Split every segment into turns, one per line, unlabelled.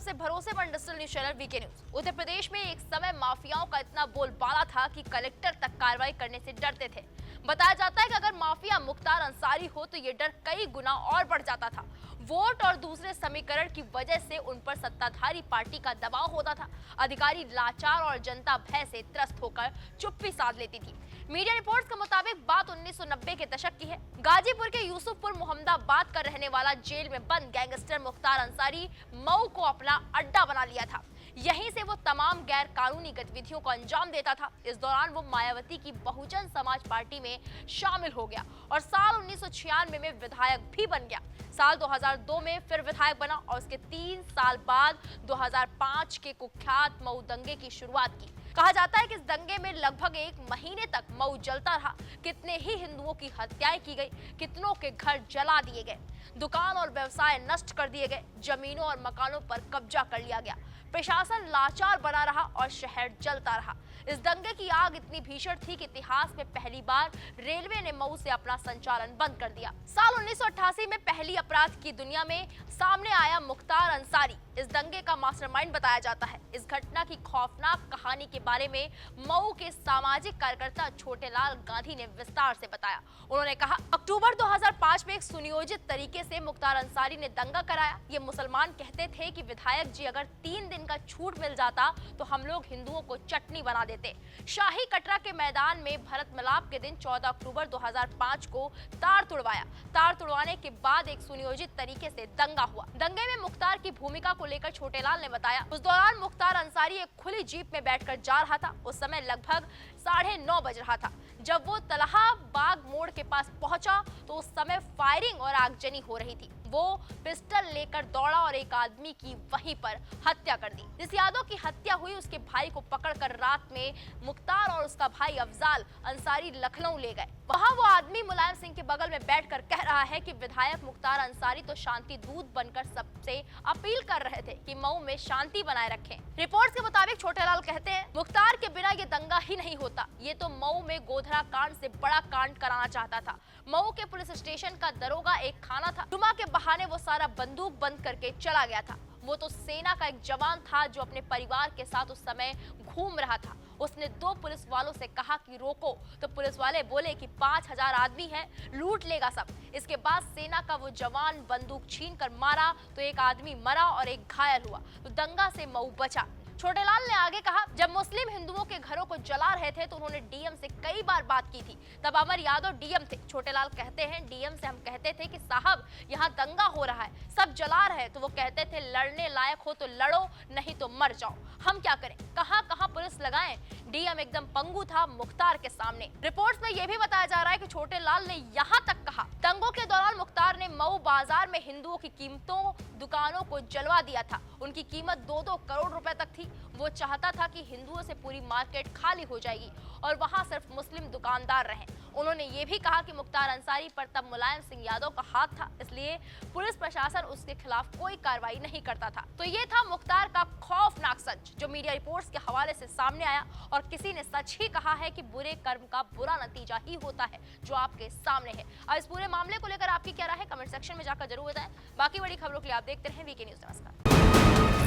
सबसे भरोसेमंद digital news channel VK news. Uttar Pradesh में एक समय माफियाओं का इतना बोलबाला था कि कलेक्टर तक कार्रवाई करने से डरते थे। बताया जाता है कि अगर माफिया मुख्तार अंसारी हो तो ये डर कई गुना और बढ़ जाता था। वोट और दूसरे समीकरण की वजह से उन पर सत्ताधारी पार्टी का दबाव होता था। अधिकारी लाचार और जनता भय से त्रस्त होकर चुप्पी साध लेती थी। मीडिया रिपोर्ट्स के मुताबिक बात 1990 के दशक की है। गाजीपुर के यूसुफपुर मोहम्मदाबाद का रहने वाला जेल में बंद गैंगस्टर मुख्तार अंसारी मऊ को अपना अड्डा बना लिया था। यहीं से वो तमाम गैर कानूनी गतिविधियों को अंजाम देता था। इस दौरान वो मायावती की बहुजन समाज पार्टी में शामिल हो गया और साल 1996 में विधायक भी बन गया। साल 2002 में फिर विधायक बना और उसके 3 साल बाद 2005 के कुख्यात मऊ दंगे की शुरुआत की। कहा जाता है कि इस दंगे में लगभग 1 महीने तक मऊ जलता रहा। कितने ही हिंदुओं की हत्याएं की गई, कितनों के घर जला दिए गए, दुकान और व्यवसाय नष्ट कर दिए गए, जमीनों और मकानों पर कब्जा कर लिया गया। प्रशासन लाचार बना रहा और शहर जलता रहा। इस दंगे की आग इतनी भीषण थी कि इतिहास में पहली बार रेलवे ने मऊ से अपना संचालन बंद कर दिया। साल 1988 में पहली अपराध की दुनिया में सामने आया मुख्तार अंसारी इस दंगे का मास्टरमाइंड बताया जाता है। इस घटना की खौफनाक कहानी के बारे में मऊ के सामाजिक कार्यकर्ता छोटेलाल गांधी ने विस्तार से बताया। उन्होंने कहा, अक्टूबर 2005 में एक सुनियोजित तरीके से मुख्तार अंसारी ने दंगा कराया। ये मुसलमान कहते थे कि विधायक जी अगर 3 दिन का छूट मिल जाता तो हम लोग हिंदुओं को चटनी बना देते। शाही कटरा के मैदान में भरत मिलाप के दिन 14 अक्टूबर 2005 को तार तुड़वाया। तार तुड़वाने के बाद एक सुनियोजित तरीके से दंगा हुआ। दंगे में मुख्तार की भूमिका को लेकर छोटेलाल ने बताया, उस दौरान मुख्तार अंसारी एक खुली जीप में बैठकर जा रहा था। उस समय लगभग 9:30 बज रहा था। जब वो तलहा बाग मोड़ के पास पहुंचा तो उस समय फायरिंग और आगजनी हो रही थी। वो पिस्टल लेकर दौड़ा और एक आदमी की वहीं पर हत्या कर दी। जिस यादव की हत्या हुई उसके भाई को पकड़कर रात में मुख्तार और उसका भाई अफजाल अंसारी लखनऊ ले गए। वहां वो आदमी मुलायम सिंह के बगल में बैठकर कह रहा है कि विधायक मुख्तार अंसारी तो शांति दूत बनकर सबसे अपील कर रहे थे कि मऊ में शांति बनाए रखें। रिपोर्ट्स के मुताबिक छोटेलाल कहते हैं, मुख्तार के बिना ये दंगा ही नहीं होता। ये तो मऊ में गोधरा कांड से बड़ा कांड कराना चाहता था। मऊ के पुलिस स्टेशन का दरोगा एक खाना था। जुमा के बहाने वो सारा बंदूक बंद करके चला गया था। वो तो सेना का एक जवान था जो अपने परिवार के साथ उस समय घूम रहा था। उसने 2 पुलिस वालों से कहा कि रोको, तो पुलिस वाले बोले कि 5000 आदमी है, लूट लेगा सब। इसके बाद सेना का वो जवान बंदूक छीन कर मारा तो एक आदमी मरा और एक घायल हुआ। तो दंगा से मऊ बचा। छोटेलाल ने आगे कहा, जब मुस्लिम हिंदुओं के घरों को जला रहे थे तो उन्होंने डीएम से कई बार बात की थी। तब अमर यादव डीएम थे। छोटेलाल कहते हैं, डीएम से हम कहते थे कि साहब यहाँ दंगा हो रहा है, सब जला रहे, तो वो कहते थे लड़ने लायक हो तो लड़ो, नहीं तो मर जाओ। हम क्या करें, कहां कहां पुलिस लगाएं। डीएम एकदम पंगु था मुख्तार के सामने। रिपोर्ट्स में यह भी बताया जा रहा है कि छोटेलाल ने यहां तक कहा, दंगों के दौरान मुख्तार ने मऊ बाजार में हिंदुओं की कीमतों दुकानों को जलवा दिया था। उनकी कीमत 2-2 करोड़ रुपए तक थी। वो चाहता था कि हिंदुओं से पूरी मार्केट खाली हो जाएगी और वहां सिर्फ मुस्लिम दुकानदार रहें। उन्होंने ये भी कहा कि मुख्तार अंसारी पर तब मुलायम सिंह यादव का हाथ था, इसलिए पुलिस प्रशासन उसके खिलाफ कोई कार्रवाई नहीं करता था। तो ये था मुख्तार का खौफनाक सच जो मीडिया रिपोर्ट्स के हवाले से सामने आया और किसी ने सच ही कहा है कि बुरे कर्म का बुरा नतीजा ही होता है जो आपके सामने है। और इस पूरे मामले को लेकर आपकी क्या राय है, कमेंट सेक्शन में जाकर जरूर बताएं। बाकी बड़ी खबरों के लिए आप देखते रहें वीके न्यूज। नमस्कार।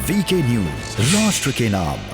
वीके न्यूज, राष्ट्र के नाम।